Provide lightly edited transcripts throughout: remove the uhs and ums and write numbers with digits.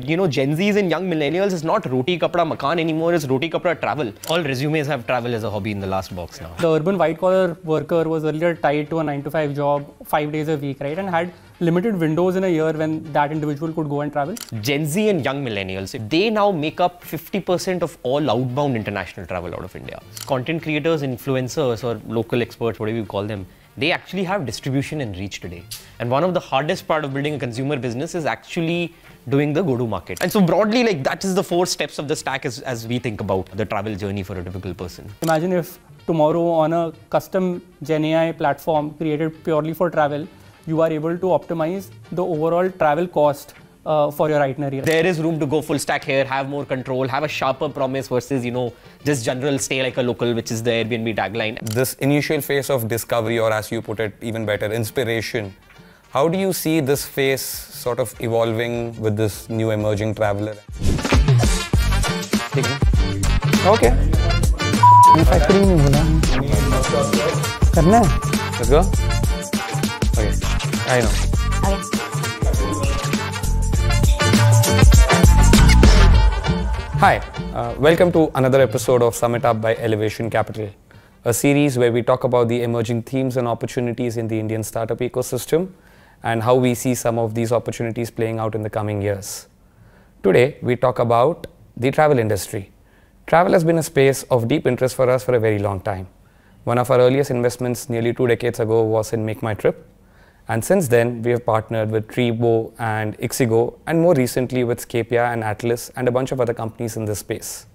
You know, Gen Zs and young millennials is not roti kapda makan anymore, it's roti kapda travel. All resumes have travel as a hobby in the last box now. The urban white-collar worker was earlier tied to a 9-to-5 job 5 days a week, right? And had limited windows in a year when that individual could go and travel. Gen Z and young millennials, they now make up 50% of all outbound international travel out of India. Content creators, influencers, or local experts, whatever you call them, they actually have distribution and reach today. And one of the hardest part of building a consumer business is actually doing the go-to market. And so broadly, like that is the 4 steps of the stack as we think about the travel journey for a typical person. Imagine if tomorrow on a custom Gen AI platform created purely for travel, you are able to optimize the overall travel cost for your itinerary. There is room to go full stack here, have more control, have a sharper promise versus, you know, just general stay like a local, which is the Airbnb tagline. This initial phase of discovery, or as you put it, even better, inspiration. How do you see this phase sort of evolving with this new emerging traveler? Okay. Let's go. Okay. I know. Hi, welcome to another episode of SummitUp by Elevation Capital, a series where we talk about the emerging themes and opportunities in the Indian startup ecosystem and how we see some of these opportunities playing out in the coming years. Today, we talk about the travel industry. Travel has been a space of deep interest for us for a very long time. One of our earliest investments nearly 2 decades ago was in Make My Trip. And since then, we have partnered with Treebo and Ixigo, and more recently with Scapia and Atlas and a bunch of other companies in this space.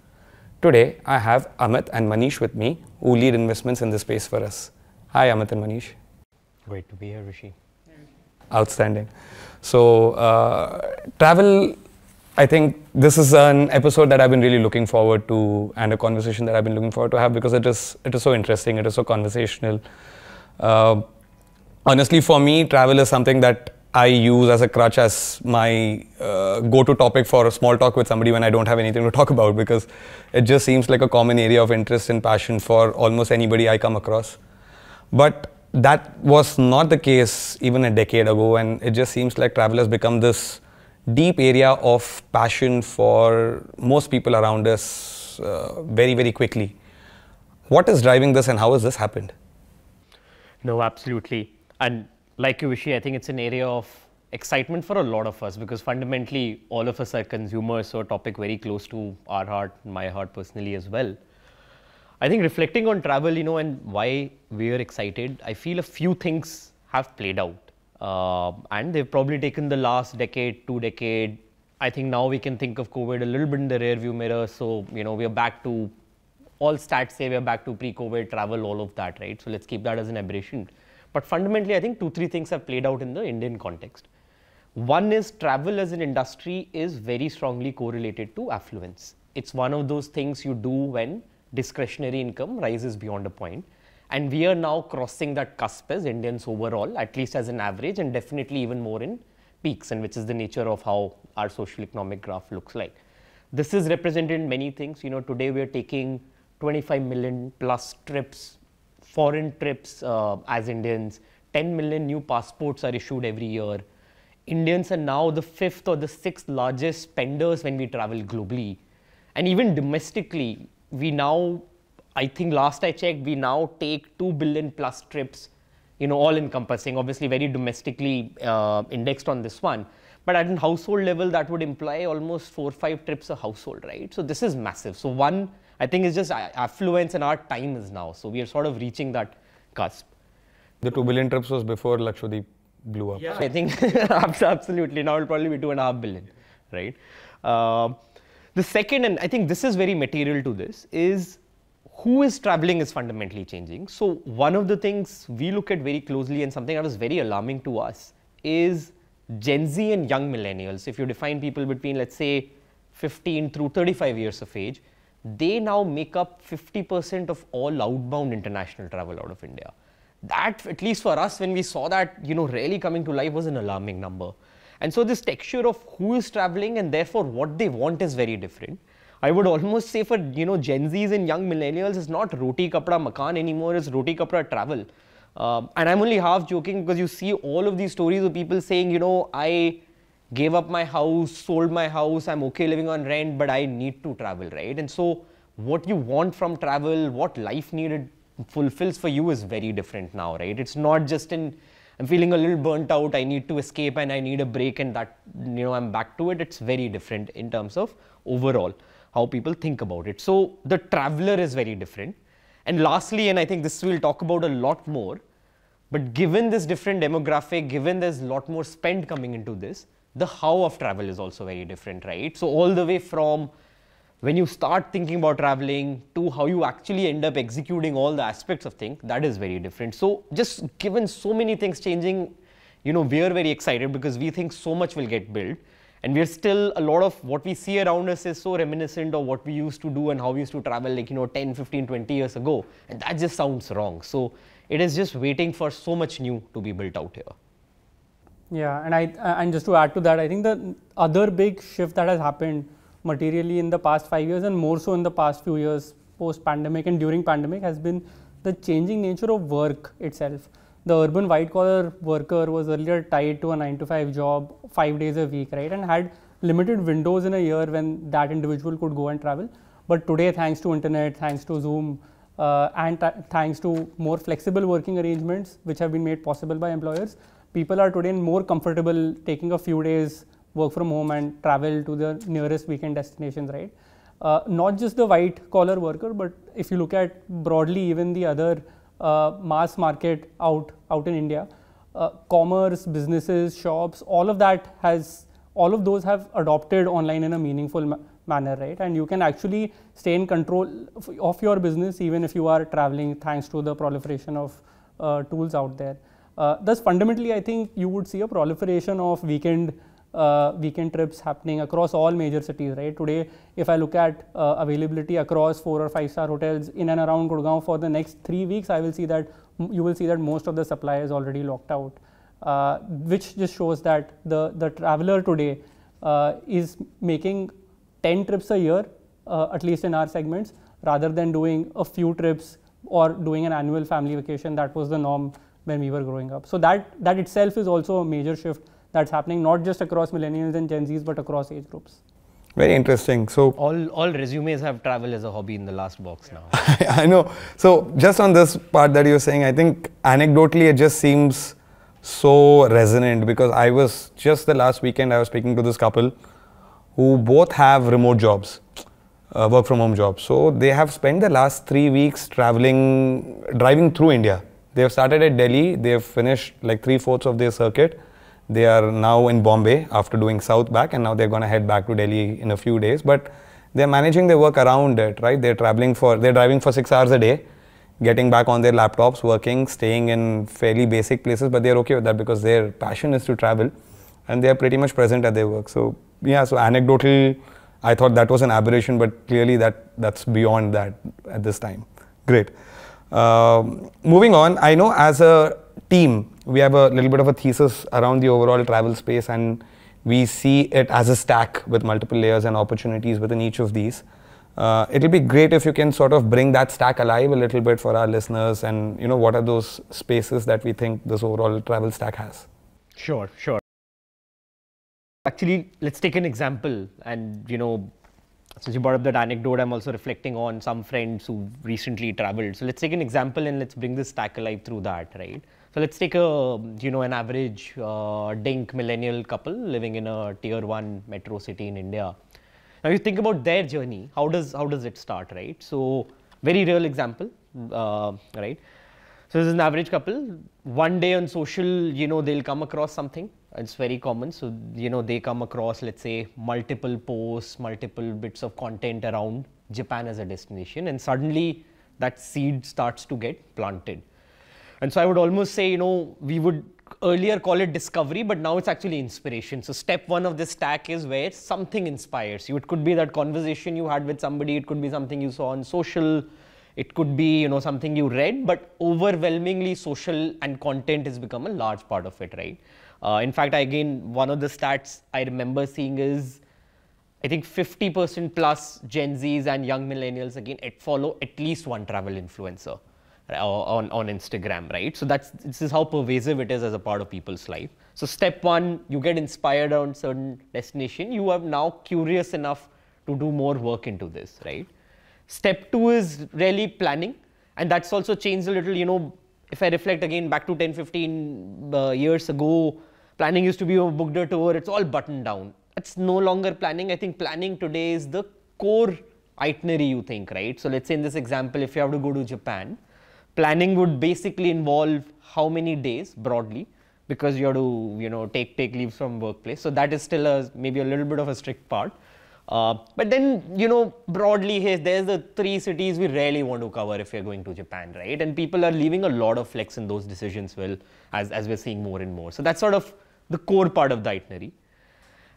Today, I have Amit and Manish with me, who lead investments in this space for us. Hi, Amit and Manish. Great to be here, Vishy. Outstanding. So, travel, I think this is an episode that I've been really looking forward to, and a conversation that I've been looking forward to have, because it is so interesting, it is so conversational. Honestly, for me, travel is something that I use as a crutch, as my go-to topic for a small talk with somebody when I don't have anything to talk about, because it just seems like a common area of interest and passion for almost anybody I come across. But that was not the case even a decade ago, and it just seems like travel has become this deep area of passion for most people around us very, very quickly. What is driving this, and how has this happened? No, absolutely. And like you, Vishy, I think it's an area of excitement for a lot of us, because fundamentally all of us are consumers, so a topic very close to our heart, my heart personally as well. I think reflecting on travel, you know, and why we're excited, I feel a few things have played out. And they've probably taken the last decade, 2 decades. I think now we can think of COVID a little bit in the rear view mirror. So, you know, we're back to, all stats say we're back to pre-COVID travel, all of that, right? So let's keep that as an aberration. But fundamentally, I think 2-3 things have played out in the Indian context. One is travel as an industry is very strongly correlated to affluence. It's one of those things you do when discretionary income rises beyond a point. And we are now crossing that cusp as Indians overall, at least as an average, and definitely even more in peaks, and which is the nature of how our social economic graph looks like. This is represented in many things. You know, today we are taking 25 million plus trips, foreign trips as Indians. 10 million new passports are issued every year. Indians are now the 5th or the 6th largest spenders when we travel globally. And even domestically, we now, I think last I checked, we now take 2 billion plus trips, you know, all encompassing, obviously very domestically indexed on this one. But at a household level, that would imply almost 4-5 trips a household, right? So this is massive. So one, I think it's just affluence, and our time is now. So we are sort of reaching that cusp. The 2 billion trips was before Lakshadweep blew up. Yeah, I think absolutely. Now it'll probably be 2.5 billion, right? The second, and I think this is very material to this, is who is traveling is fundamentally changing. So one of the things we look at very closely, and something that was very alarming to us, is Gen Z and young millennials. If you define people between, let's say, 15 through 35 years of age, they now make up 50% of all outbound international travel out of India. That, at least for us, when we saw that, you know, really coming to life, was an alarming number. And so this texture of who is traveling and therefore what they want is very different. I would almost say for, you know, Gen Zs and young millennials, it's not roti kapda makan anymore, it's roti kapda travel. And I'm only half joking, because you see all of these stories of people saying, you know, I gave up my house, sold my house, I'm okay living on rent, but I need to travel, right? And so what you want from travel, what life needed fulfills for you is very different now, right? It's not just in, I'm feeling a little burnt out, I need to escape and I need a break and that, I'm back to it. It's very different in terms of overall how people think about it. So the traveler is very different. And lastly, and I think this we'll talk about a lot more, but given this different demographic, given there's a lot more spend coming into this, the how of travel is also very different, right? So all the way from when you start thinking about traveling to how you actually end up executing all the aspects of things, that is very different. So just given so many things changing, we are very excited because we think so much will get built. And we're still, a lot of what we see around us is so reminiscent of what we used to do and how we used to travel 10, 15, 20 years ago. And that just sounds wrong. So it is just waiting for so much new to be built out here. Yeah, and just to add to that, I think the other big shift that has happened materially in the past 5 years and more so in the past few years post-pandemic and during pandemic has been the changing nature of work itself. The urban white-collar worker was earlier tied to a 9-to-5 job 5 days a week, right, and had limited windows in a year when that individual could go and travel. But today, thanks to internet, thanks to Zoom, and thanks to more flexible working arrangements which have been made possible by employers, people are today more comfortable taking a few days work from home and travel to the nearest weekend destinations, right? Not just the white collar worker, but if you look at broadly even the other mass market out in India, commerce, businesses, shops, all of those have adopted online in a meaningful manner, right? And you can actually stay in control of your business even if you are traveling thanks to the proliferation of tools out there. Thus fundamentally, I think you would see a proliferation of weekend trips happening across all major cities, right? Today, if I look at availability across 4 or 5 star hotels in and around Gurgaon for the next 3 weeks, you will see that most of the supply is already locked out, which just shows that the traveler today is making 10 trips a year, at least in our segments, rather than doing a few trips or doing an annual family vacation. That was the norm when we were growing up. So that itself is also a major shift that's happening not just across millennials and Gen Zs, but across age groups. Very interesting. So all resumes have travel as a hobby in the last box now. I know. So just on this part that you're saying, I think anecdotally it just seems so resonant because I was just the last weekend I was speaking to this couple who both have remote jobs, work from home jobs. So they have spent the last 3 weeks driving through India. They have started at Delhi. They have finished like 3/4 of their circuit. They are now in Bombay after doing south back, and now they're going to head back to Delhi in a few days. But they're managing their work around it, right? They're driving for 6 hours a day, getting back on their laptops, working, staying in fairly basic places, but they're okay with that because their passion is to travel, and they're pretty much present at their work. So yeah, so anecdotal, I thought that was an aberration, but clearly that's beyond that at this time. Great. Moving on, I know as a team, we have a little bit of a thesis around the overall travel space, and we see it as a stack with multiple layers and opportunities within each of these. It'll be great if you can sort of bring that stack alive a little bit for our listeners, and what are those spaces that we think this overall travel stack has? Sure. Actually, let's take an example, and since you brought up that anecdote, I'm also reflecting on some friends who recently traveled. So let's take an example and let's bring this stack alive through that, right? So let's take an average dink millennial couple living in a tier 1 metro city in India. Now you think about their journey, how does it start, right? So very real example, right? So this is an average couple. One day on social, they'll come across something. It's very common. So, they come across, let's say, multiple posts, multiple bits of content around Japan as a destination, and suddenly that seed starts to get planted. And so I would almost say, we would earlier call it discovery, but now it's actually inspiration. So step 1 of this stack is where something inspires you. It could be that conversation you had with somebody. It could be something you saw on social. It could be, something you read, but overwhelmingly social and content has become a large part of it, right? In fact, one of the stats I remember seeing is, I think 50% plus Gen Zs and young millennials, again, follow at least one travel influencer, on Instagram, right? So this is how pervasive it is as a part of people's life. So step one, you get inspired on certain destination. You are now curious enough to do more work into this, right? Step two is really planning. And that's also changed a little, if I reflect again back to 10, 15 years ago, planning used to be a booked a tour, it's all buttoned down. It's no longer planning. I think planning today is the core itinerary you think, right? So let's say in this example, if you have to go to Japan, planning would basically involve how many days broadly, because you have to, take leaves from workplace. So that is still maybe a little bit of a strict part. But then, broadly, hey, there's the 3 cities we really want to cover if you're going to Japan, right? And people are leaving a lot of flex in those decisions, as we're seeing more and more. So that's sort of the core part of the itinerary.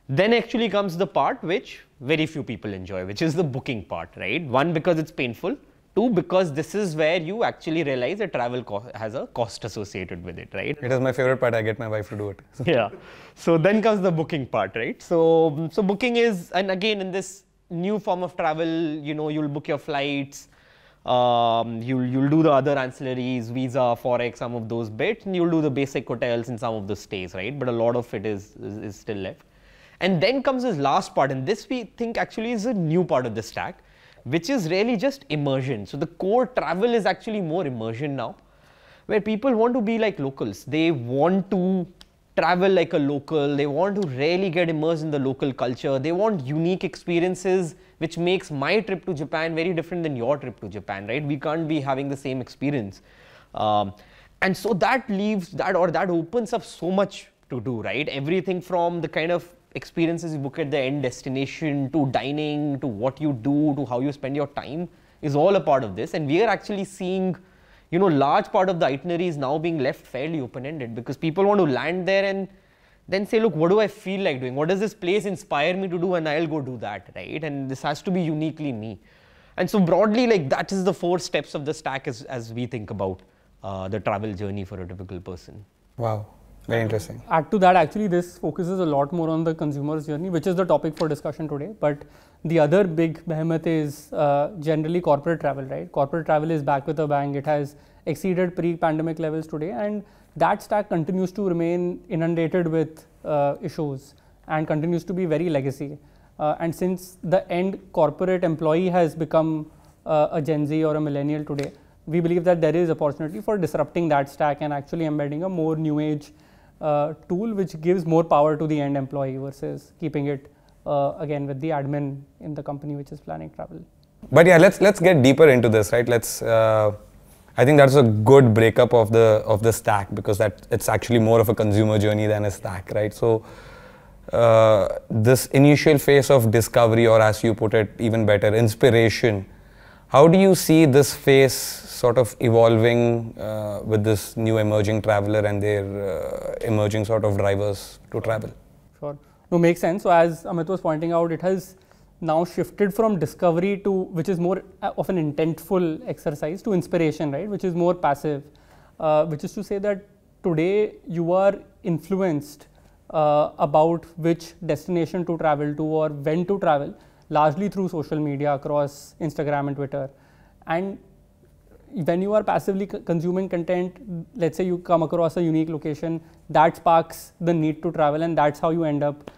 Then actually comes the part which very few people enjoy, which is the booking part, right? One, because it's painful. 2, because this is where you actually realize that travel has a cost associated with it, right? It is my favorite part. I get my wife to do it. Yeah. So then comes the booking part, right? So booking is, and again, in this new form of travel, you'll book your flights, you'll do the other ancillaries, visa, forex, some of those bits, and you'll do the basic hotels and some of the stays, right? But a lot of it is still left. And then comes this last part, and this we think actually is a new part of the stack, which is really just immersion. So the core travel is actually more immersion now, where people want to be like locals. They want to travel like a local. They want to really get immersed in the local culture. They want unique experiences, which makes my trip to Japan very different than your trip to Japan, right? We can't be having the same experience. And so that opens up so much to do, right? Everything from the kind of experiences you book at the end destination, to dining, to what you do, to how you spend your time, is all a part of this. And we are actually seeing, large part of the itinerary is now being left fairly open-ended, because people want to land there and then say, look, what do I feel like doing? What does this place inspire me to do? And I'll go do that, right? And this has to be uniquely me. And so broadly, like, that is the 4 steps of the stack as we think about the travel journey for a typical person. Wow. Very interesting. Add to that, actually, this focuses a lot more on the consumer's journey, which is the topic for discussion today. But the other big behemoth is generally corporate travel, right? Corporate travel is back with a bang. It has exceeded pre-pandemic levels today, and that stack continues to remain inundated with issues and continues to be very legacy. And since the end corporate employee has become a Gen Z or a millennial today, we believe that there is opportunity for disrupting that stack and actually embedding a more new age tool which gives more power to the end employee versus keeping it again with the admin in the company which is planning travel. But yeah, let's get deeper into this, right? I think that's a good breakup of the stack, because it's actually more of a consumer journey than a stack, right? So this initial phase of discovery, or as you put it, even better, inspiration. How do you see this phase sort of evolving with this new emerging traveler and their emerging sort of drivers to travel? Sure. No, makes sense. So as Amit was pointing out, it has now shifted from discovery to, which is more of an intentful exercise, to inspiration, right? Which is more passive, which is to say that today you are influenced about which destination to travel to or when to travel, largely through social media across Instagram and Twitter. And when you are passively consuming content, let's say you come across a unique location, that sparks the need to travel, and that's how you end up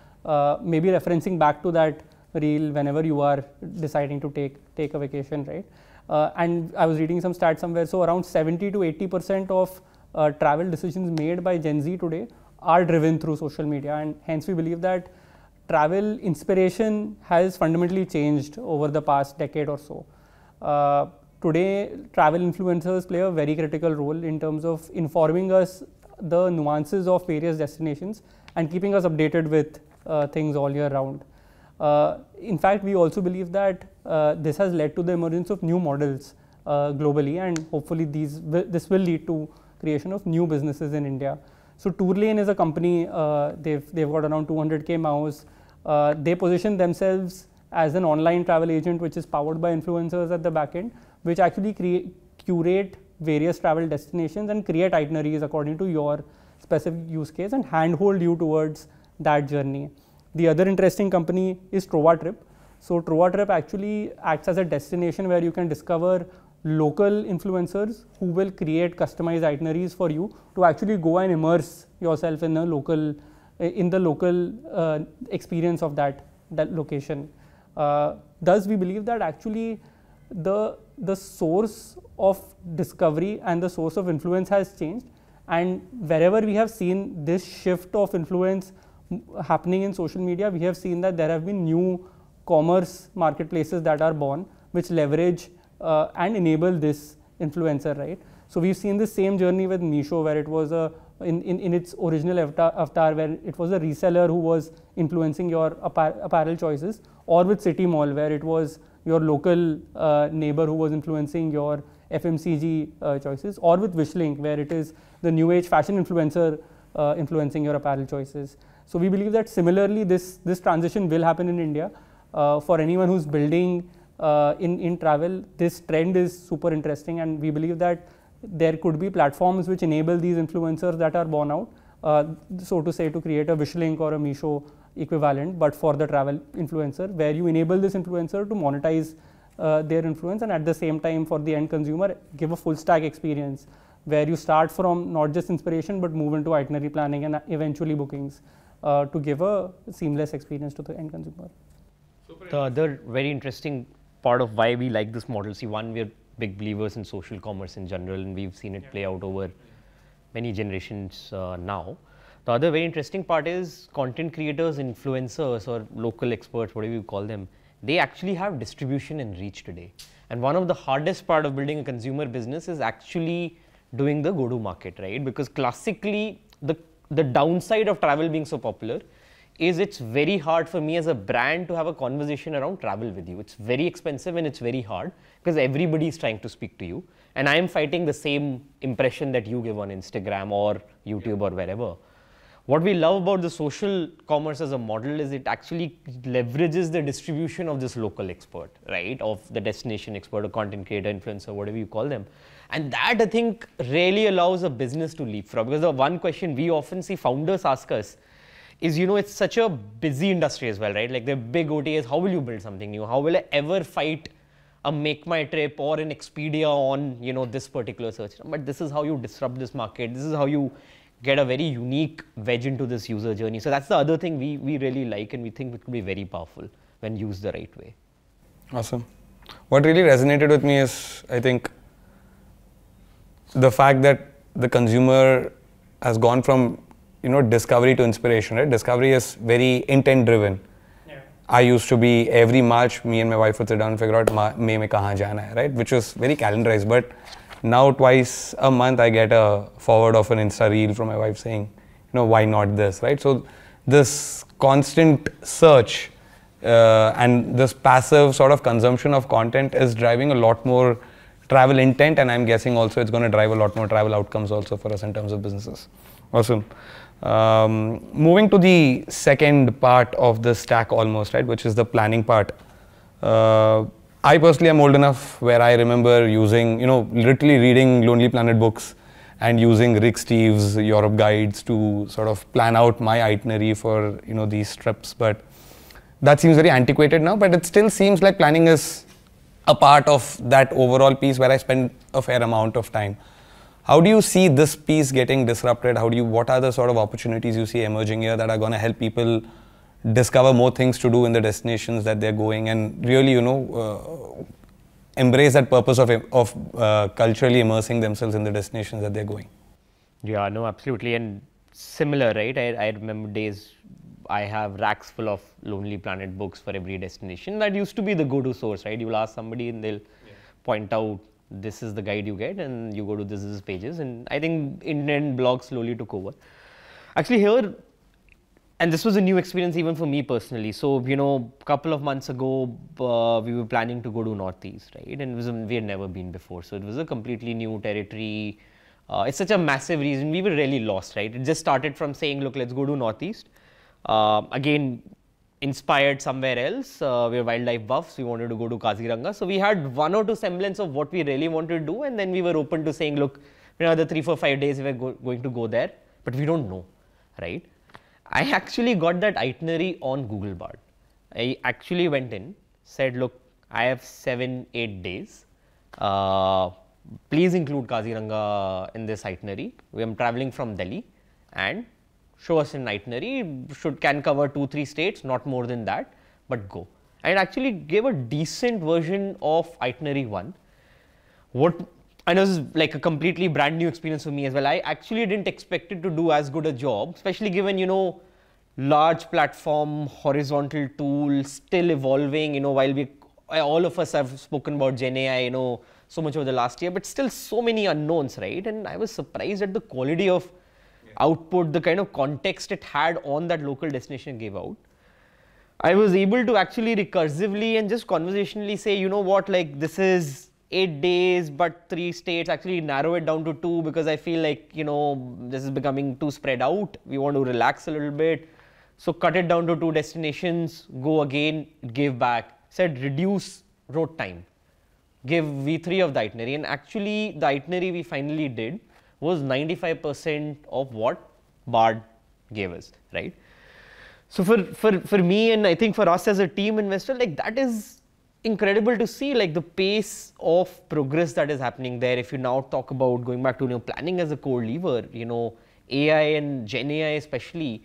maybe referencing back to that reel whenever you are deciding to take a vacation, right? And I was reading some stats somewhere, so around 70 to 80% of travel decisions made by Gen Z today are driven through social media, and hence we believe that travel inspiration has fundamentally changed over the past decade or so. Today, travel influencers play a very critical role in terms of informing us the nuances of various destinations and keeping us updated with things all year round. In fact, we also believe that this has led to the emergence of new models globally, and hopefully this will lead to creation of new businesses in India. So Tourlane is a company, they've got around 200K MAUs. They position themselves as an online travel agent which is powered by influencers at the back end, which actually curate various travel destinations and create itineraries according to your specific use case and handhold you towards that journey. The other interesting company is TrovaTrip. So TrovaTrip actually acts as a destination where you can discover local influencers who will create customized itineraries for you to actually go and immerse yourself in the local experience of that location. Thus, we believe that actually the source of discovery and the source of influence has changed, and wherever we have seen this shift of influence happening in social media, we have seen that there have been new commerce marketplaces that are born, which leverage and enable this influencer, right? So we've seen the same journey with Meesho, where it was in its original avatar, where it was a reseller who was influencing your apparel choices, or with City Mall, where it was your local neighbor who was influencing your FMCG choices, or with Wishlink, where it is the new age fashion influencer influencing your apparel choices. So we believe that similarly this transition will happen in India. For anyone who's building in travel, this trend is super interesting, and we believe that there could be platforms which enable these influencers that are born out, so to say, to create a Wishlink or a Meesho equivalent, but for the travel influencer, where you enable this influencer to monetize their influence, and at the same time for the end consumer give a full stack experience where you start from not just inspiration but move into itinerary planning and eventually bookings to give a seamless experience to the end consumer. The other very interesting part of why we like this model, see, one, we're big believers in social commerce in general, and we've seen it play out over many generations now. The other very interesting part is content creators, influencers, or local experts, whatever you call them, they actually have distribution and reach today. And one of the hardest part of building a consumer business is actually doing the go-to market, right? Because classically, the downside of travel being so popular is it's very hard for me as a brand to have a conversation around travel with you. It's very expensive and it's very hard because everybody is trying to speak to you. And I am fighting the same impression that you give on Instagram or YouTube or wherever. What we love about the social commerce as a model is it actually leverages the distribution of this local expert, right? Of the destination expert or content creator, influencer, whatever you call them. And that, I think, really allows a business to leapfrog. Because the one question we often see founders ask us is, you know, it's such a busy industry as well, right? Like the big OTAs, how will you build something new? How will I ever fight a Make My Trip or an Expedia on, you know, this particular search? But this is how you disrupt this market. This is how you get a very unique wedge into this user journey. So that's the other thing we really like, and we think it could be very powerful when used the right way. Awesome. What really resonated with me is, I think, the fact that the consumer has gone from, you know, discovery to inspiration, right? Discovery is very intent driven. Yeah. I used to be, every March, me and my wife would sit down and figure out May mein kahan jana hai, right? Which was very calendarized, but now twice a month I get a forward of an Insta reel from my wife saying, you know, why not this, right? So this constant search and this passive sort of consumption of content is driving a lot more travel intent, and I'm guessing also it's going to drive a lot more travel outcomes also for us in terms of businesses. Awesome. Moving to the second part of the stack almost, right, which is the planning part. I personally am old enough where I remember using, you know, literally reading Lonely Planet books and using Rick Steves' Europe guides to sort of plan out my itinerary for, you know, these trips. But that seems very antiquated now, but it still seems like planning is a part of that overall piece where I spend a fair amount of time. How do you see this piece getting disrupted? What are the sort of opportunities you see emerging here that are going to help people discover more things to do in the destinations that they're going, and really, you know, embrace that purpose of culturally immersing themselves in the destinations that they're going? Yeah, no, absolutely. And similar, right? I remember days I have racks full of Lonely Planet books for every destination. That used to be the go-to source, right? You will ask somebody and they'll point out, this is the guide you get, and you go to this pages. And I think Indian blogs slowly took over. Actually here, and this was a new experience even for me personally. So, you know, a couple of months ago, we were planning to go to Northeast, right? And we had never been before. So it was a completely new territory. It's such a massive reason. We were really lost, right? It just started from saying, look, let's go to Northeast. Again, inspired somewhere else. We're wildlife buffs. We wanted to go to Kaziranga. So we had one or two semblance of what we really wanted to do. And then we were open to saying, look, another 3, 4, 5 days we're going to go there. But we don't know, right? I actually got that itinerary on Google Bard. I actually went in, said, look, I have 7, 8 days. Please include Kaziranga in this itinerary. We are traveling from Delhi and show us an itinerary, can cover 2-3 states, not more than that, but go. And actually gave a decent version of itinerary 1. I know this is like a completely brand new experience for me as well. I actually didn't expect it to do as good a job, especially given, large platform, horizontal tool, still evolving, while all of us have spoken about Gen AI, so much over the last year, but still so many unknowns, right? And I was surprised at the quality of output, the kind of context it had on that local destination gave out. I was able to actually recursively and just conversationally say, like this is 8 days, but 3 states, actually narrow it down to 2 because I feel like, this is becoming too spread out. We want to relax a little bit. So cut it down to 2 destinations, go again, give back, said reduce road time, give V3 of the itinerary. And actually the itinerary we finally did was 95% of what Bard gave us, right? So for me, and I think for us as a team investor, like that is incredible to see, like the pace of progress that is happening there. If you now talk about going back to planning as a core lever, AI and Gen AI especially,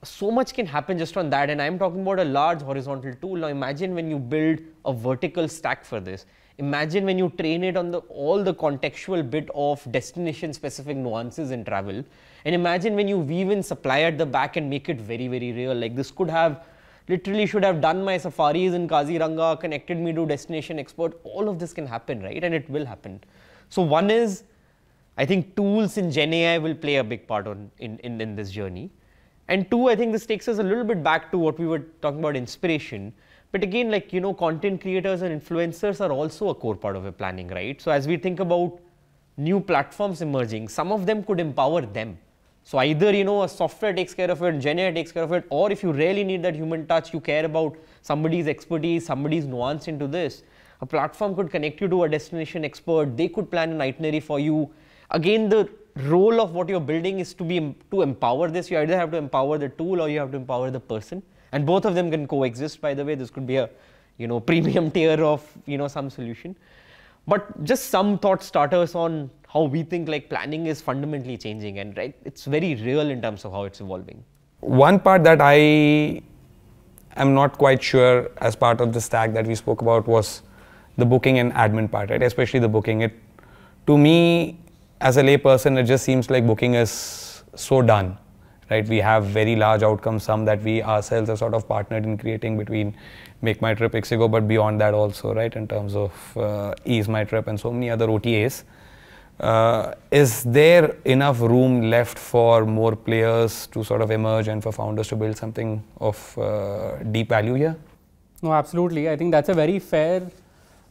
so much can happen just on that. And I'm talking about a large horizontal tool. Now imagine when you build a vertical stack for this. Imagine when you train it on all the contextual bit of destination specific nuances in travel. And imagine when you weave in supply at the back and make it very, very real. Like this could have literally should have done my safaris in Kaziranga, connected me to destination expert. All of this can happen, right? And it will happen. So one is, I think tools in Gen AI will play a big part in this journey. And 2, I think this takes us a little bit back to what we were talking about, inspiration. But again, like, content creators and influencers are also a core part of your planning, right? So as we think about new platforms emerging, some of them could empower them. So either, a software takes care of it, Gen AI takes care of it, or if you really need that human touch, you care about somebody's expertise, somebody's nuance into this, a platform could connect you to a destination expert, they could plan an itinerary for you. Again, the role of what you're building is to empower this. You either have to empower the tool or you have to empower the person. And both of them can coexist, by the way. This could be a, premium tier of, some solution. But just some thought starters on how we think like planning is fundamentally changing, and right, it's very real in terms of how it's evolving. One part that I am not quite sure as part of the stack that we spoke about was the booking and admin part, right? Especially the booking. To me, as a layperson, it just seems like booking is so done, right? We have very large outcome sum that we ourselves are sort of partnered in creating between Make My Trip, Ixigo, but beyond that also, right? In terms of Ease My Trip and so many other OTAs. Is there enough room left for more players to sort of emerge and for founders to build something of deep value here? No, absolutely. I think that's a very fair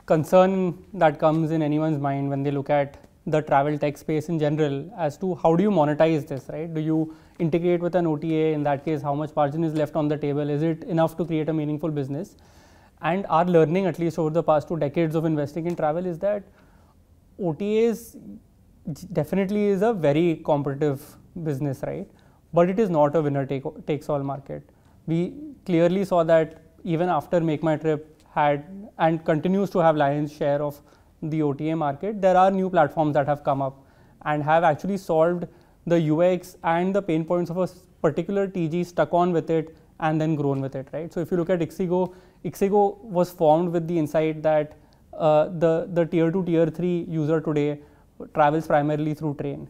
concern that comes in anyone's mind when they look at the travel tech space in general as to how do you monetize this, right? Do you integrate with an OTA? In that case, how much margin is left on the table? Is it enough to create a meaningful business? And our learning, at least over the past 2 decades of investing in travel, is that OTAs definitely is a very competitive business, right? But it is not a winner takes all market. We clearly saw that even after Make My Trip had and continues to have lion's share of the OTA market, there are new platforms that have come up and have actually solved the UX and the pain points of a particular TG, stuck on with it and then grown with it, right? So if you look at Ixigo, Ixigo was formed with the insight that the tier 2, tier 3 user today travels primarily through train,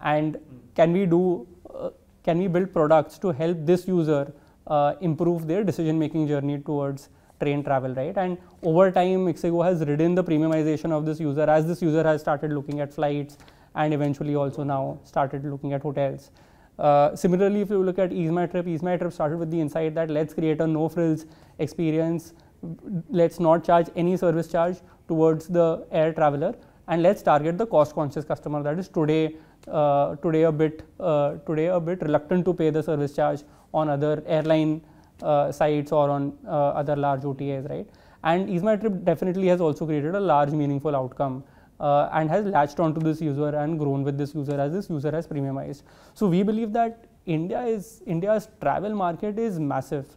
and can we build products to help this user improve their decision making journey towards train travel, right? And over time, Ixigo has ridden the premiumization of this user as this user has started looking at flights and eventually also now started looking at hotels. Similarly, if you look at Ease My Trip started with the insight that let's create a no-frills experience. Let's not charge any service charge towards the air traveler, and let's target the cost-conscious customer that is today a bit reluctant to pay the service charge on other airline sites or on other large OTAs, right? And Ease My Trip definitely has also created a large meaningful outcome and has latched onto this user and grown with this user as this user has premiumized. So we believe that India's travel market is massive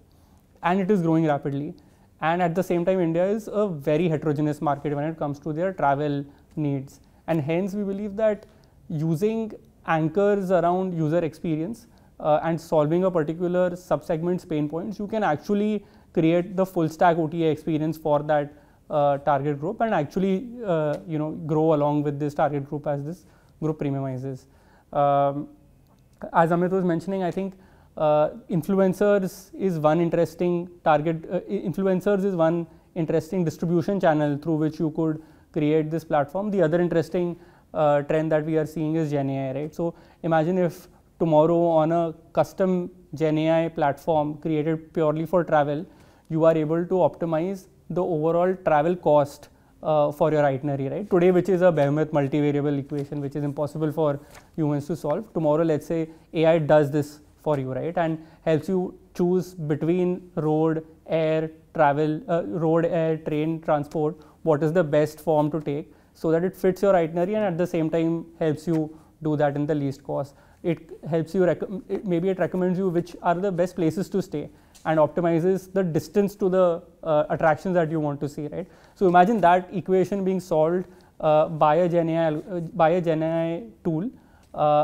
and it is growing rapidly. And at the same time, India is a very heterogeneous market when it comes to their travel needs. And hence, we believe that using anchors around user experience and solving a particular subsegment's pain points, you can actually create the full stack OTA experience for that target group and actually grow along with this target group as this group premiumizes. As Amit was mentioning, I think influencers is one interesting target. Influencers is one interesting distribution channel through which you could create this platform. The other interesting trend that we are seeing is Gen AI, right? So imagine if tomorrow on a custom Gen AI platform created purely for travel, you are able to optimize the overall travel cost for your itinerary, right? Today, which is a behemoth multivariable equation, which is impossible for humans to solve. Tomorrow, let's say AI does this for you, right? And helps you choose between road, air, train, transport, what is the best form to take so that it fits your itinerary and at the same time helps you do that in the least cost. It helps you, maybe it recommends you which are the best places to stay and optimizes the distance to the attractions that you want to see, right? So imagine that equation being solved by a Gen AI tool,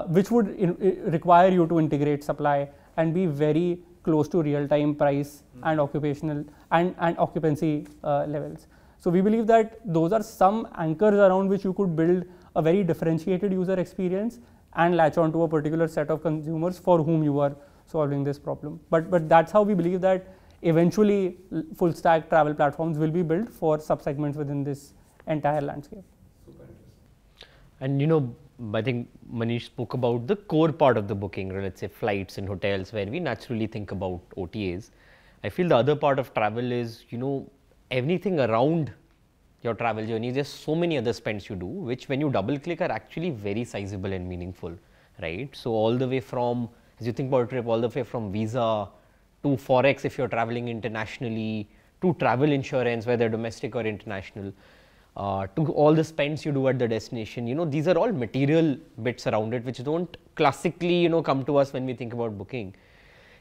which would require you to integrate supply and be very close to real-time price and occupational and occupancy levels. So we believe that those are some anchors around which you could build a very differentiated user experience and latch on to a particular set of consumers for whom you are solving this problem. But that's how we believe that eventually full stack travel platforms will be built for subsegments within this entire landscape. And I think Manish spoke about the core part of the booking, let's say flights and hotels, where we naturally think about OTAs. I feel the other part of travel is, everything around your travel journey. There's so many other spends you do, which when you double click are actually very sizable and meaningful, right? So all the way from, as you think about a trip, all the way from visa to forex if you're traveling internationally, to travel insurance, whether domestic or international, to all the spends you do at the destination. These are all material bits around it, which don't classically, come to us when we think about booking.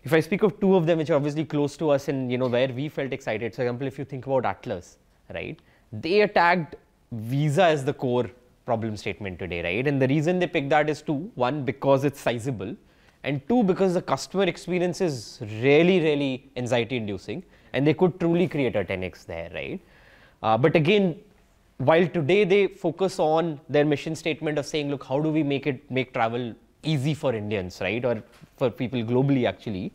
If I speak of two of them, which are obviously close to us and, where we felt excited. For example, if you think about Atlas, right? They tagged visa as the core problem statement today, right? And the reason they picked that is two. One, because it's sizable. And two, because the customer experience is really, really anxiety inducing. And they could truly create a 10x there, right? But again, while today they focus on their mission statement of saying, look, how do we make travel easy for Indians, right? Or for people globally, actually.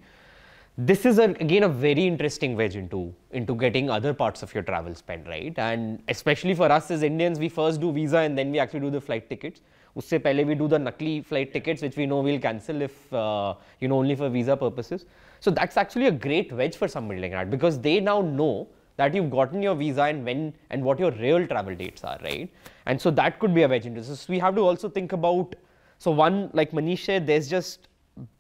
This is again a very interesting wedge into getting other parts of your travel spend, right? And especially for us as Indians, we first do visa and then we actually do the flight tickets. Usse pehle we do the nakli flight tickets, which we know we'll cancel if, only for visa purposes. So that's actually a great wedge for somebody like that, because they now know that you've gotten your visa and when and what your real travel dates are, right? And so that could be a wedge into this. So we have to also think about, so one, like Manish said, there's just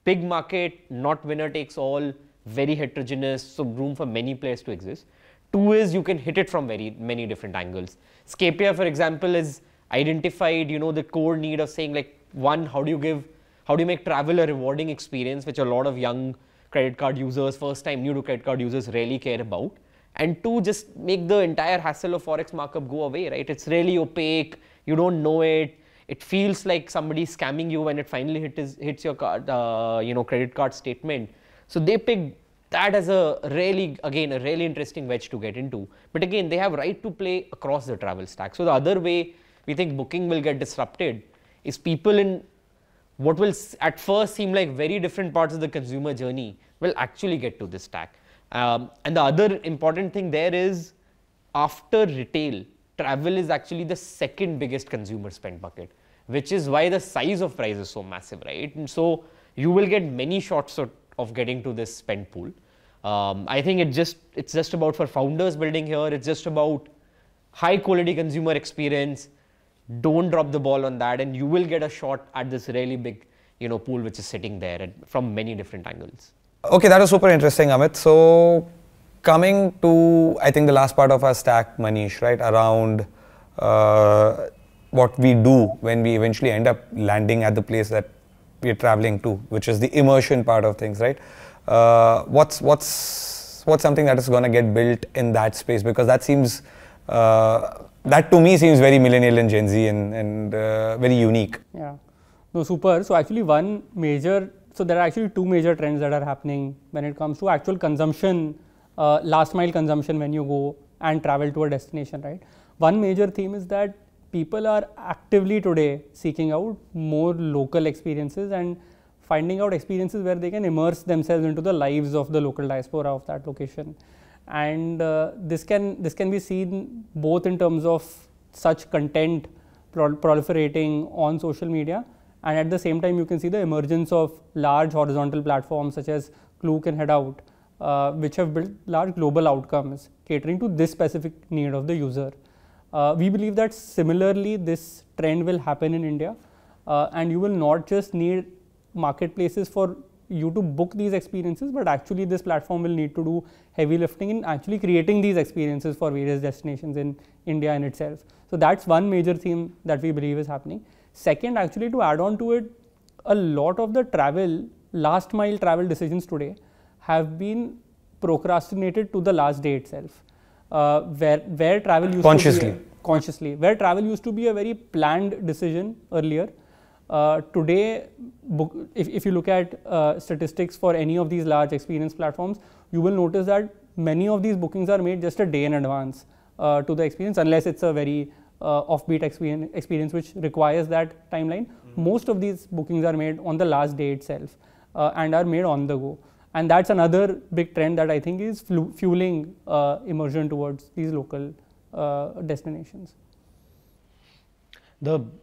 big market, not winner takes all, very heterogeneous, so room for many players to exist. Two is you can hit it from many different angles. Scapia, for example, is identified, the core need of saying, like, one, how do you make travel a rewarding experience, which a lot of young credit card users, first time new to credit card users really care about. And two, just make the entire hassle of forex markup go away, right? It's really opaque, you don't know it. It feels like somebody's scamming you when it finally hits your card, credit card statement. So they picked that as a really interesting wedge to get into. But again, they have right to play across the travel stack. So the other way we think booking will get disrupted is people in what will at first seem like very different parts of the consumer journey will actually get to this stack. And the other important thing there is, after retail, travel is actually the second biggest consumer spend bucket, which is why the size of price is so massive, right? And so you will get many shots of getting to this spend pool. I think it's just about, for founders building here, it's just about high quality consumer experience. Don't drop the ball on that, and you will get a shot at this really big, pool which is sitting there from many different angles. Okay, that was super interesting, Amit. So coming to, I think, the last part of our stack, Manish, right, around what we do when we eventually end up landing at the place that we're traveling to, which is the immersion part of things, right? What's what's something that is going to get built in that space? Because that seems, that to me seems very millennial and Gen Z and very unique. Yeah, no, super. So actually there are actually two major trends that are happening when it comes to actual consumption, last mile consumption when you go and travel to a destination, right? One major theme is that people are actively today seeking out more local experiences and finding out experiences where they can immerse themselves into the lives of the local diaspora of that location. And this can be seen both in terms of such content proliferating on social media, and at the same time you can see the emergence of large horizontal platforms such as Klook and Headout, which have built large global outcomes catering to this specific need of the user. We believe that similarly this trend will happen in India, and you will not just need marketplaces for you to book these experiences, but actually this platform will need to do heavy lifting in actually creating these experiences for various destinations in India in itself. So that's one major theme that we believe is happening. Second, actually to add on to it, a lot of the last mile travel decisions today have been procrastinated to the last day itself, where travel used consciously, where travel used to be a very planned decision earlier. Today, if you look at statistics for any of these large experience platforms, you will notice that many of these bookings are made just a day in advance to the experience, unless it's a very offbeat experience which requires that timeline. Most of these bookings are made on the last day itself and are made on the go. And that's another big trend that I think is fueling immersion towards these local destinations.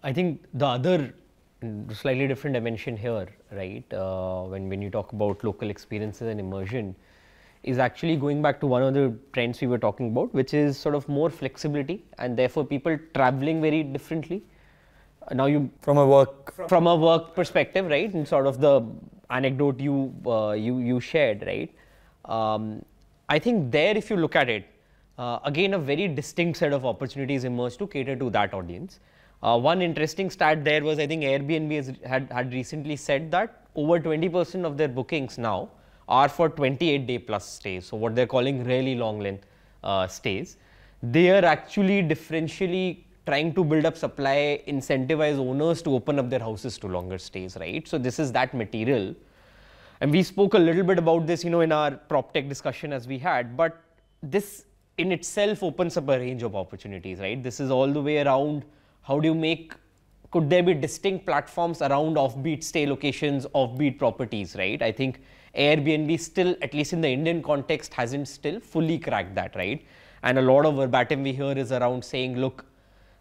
I think the other slightly different dimension here, right, when you talk about local experiences and immersion, is actually going back to one of the trends we were talking about, which is sort of more flexibility and therefore people traveling very differently. Now from a work perspective, right, and sort of the anecdote you shared, right, I think there, if you look at it, again a very distinct set of opportunities emerge to cater to that audience. One interesting stat there was, I think Airbnb had recently said that over 20% of their bookings now are for 28-day plus stays, so what they're calling really long length stays. They are actually differentially trying to build up supply, incentivize owners to open up their houses to longer stays, right? So this is that material. And we spoke a little bit about this, in our prop tech discussion as we had, but this in itself opens up a range of opportunities, right? This is all the way around how do you could there be distinct platforms around offbeat stay locations, offbeat properties, right? I think Airbnb still, at least in the Indian context, hasn't still fully cracked that, right? And a lot of verbatim we hear is around saying, look,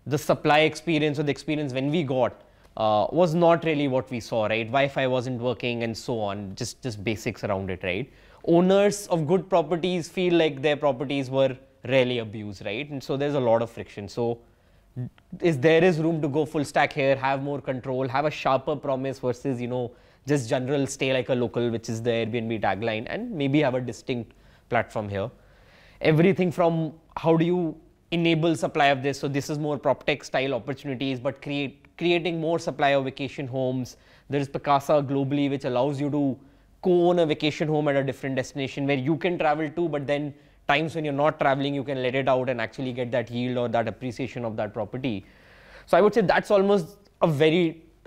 the supply experience or the experience when we got was not really what we saw, right? Wi-Fi wasn't working and so on, just basics around it, right? Owners of good properties feel like their properties were really abused, right? And so there's a lot of friction. So there is room to go full stack here, have more control, have a sharper promise versus, just general stay like a local, which is the Airbnb tagline, and maybe have a distinct platform here. Everything from how do you enable supply of this, so this is more prop tech style opportunities, but creating more supply of vacation homes. There is Picasa globally, which allows you to co-own a vacation home at a different destination where you can travel to, but then times when you're not traveling, you can let it out and actually get that yield or that appreciation of that property. So I would say that's almost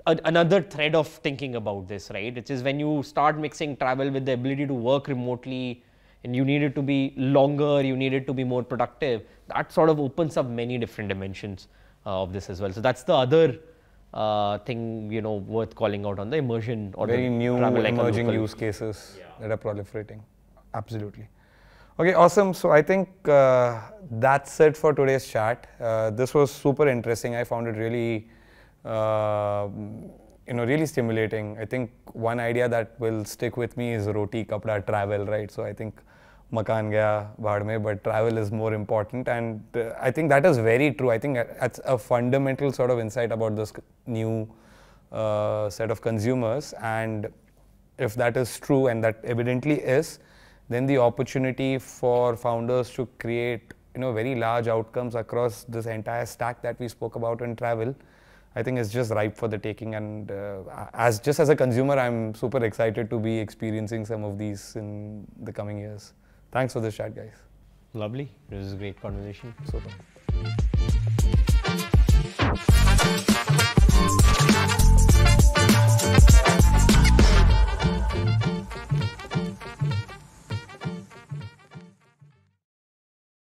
another thread of thinking about this, right? Which is when you start mixing travel with the ability to work remotely, and you need it to be longer, you need it to be more productive, that sort of opens up many different dimensions of this as well. So that's the other thing, worth calling out on the immersion or very the new emerging use cases that are proliferating. Absolutely. Okay, awesome. So I think that's it for today's chat. This was super interesting. I found it really, really stimulating. I think one idea that will stick with me is roti kapda travel, right? So I think makan gaya bhad mein, but travel is more important, and I think that is very true. I think that's a fundamental sort of insight about this new set of consumers, and if that is true, and that evidently is, then the opportunity for founders to create very large outcomes across this entire stack that we spoke about in travel, I think is just ripe for the taking. And as a consumer, I'm super excited to be experiencing some of these in the coming years. Thanks for this chat, guys. Lovely. This was a great conversation. Super.